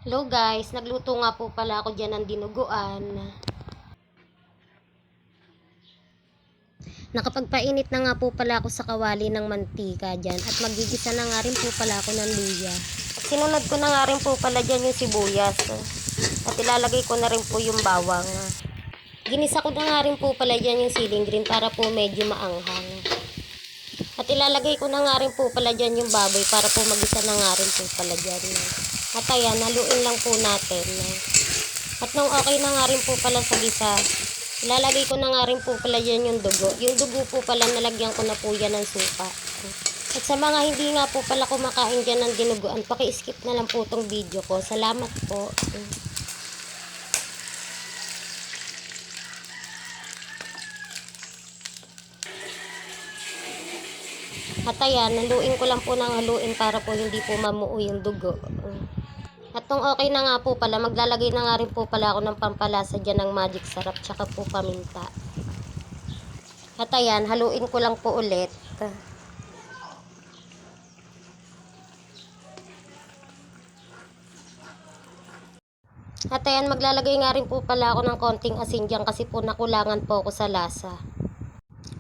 Hello guys, nagluto nga po pala ako dyan ng dinuguan. Nakapagpainit na nga po pala ako sa kawali ng mantika dyan at magigisa na nga rin po pala ako ng luya. At sinunod ko na nga rin po pala dyan yung sibuyas at ilalagay ko na rin po yung bawang. Ginisa ko na nga rin po pala dyan yung siling green para po medyo maanghang. At ilalagay ko na nga rin po pala dyan yung baboy para po magisa na nga rin po pala dyan. At ayan, haluin lang po natin. At nung okay na nga rin po pala sa gisa, ilalagay ko na nga rin po pala dyan yung dugo. Yung dugo po pala nalagyan ko na po yan ng suka. At sa mga hindi nga po pala kumakain dyan ng dinuguan, paki-skip na lang po tong video ko. Salamat po. At ayan, haluin ko lang po ng haluin para po hindi po mamuo yung dugo. At nung okay na nga po pala, maglalagay na nga rin po pala ako ng pampalasa dyan ng magic sarap tsaka po paminta. At ayan, haluin ko lang po ulit. At ayan, maglalagay nga rin po pala ako ng konting asin dyan kasi po nakulangan po ako sa lasa.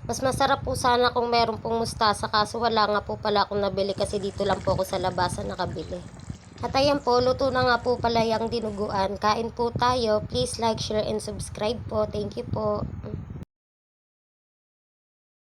Mas masarap po sana kung meron pong mustasa kaso wala nga po pala akong nabili kasi dito lang po ako sa labasan nakabili. At ayan po, luto na nga po pala yung dinuguan. Kain po tayo. Please like, share, and subscribe po. Thank you po.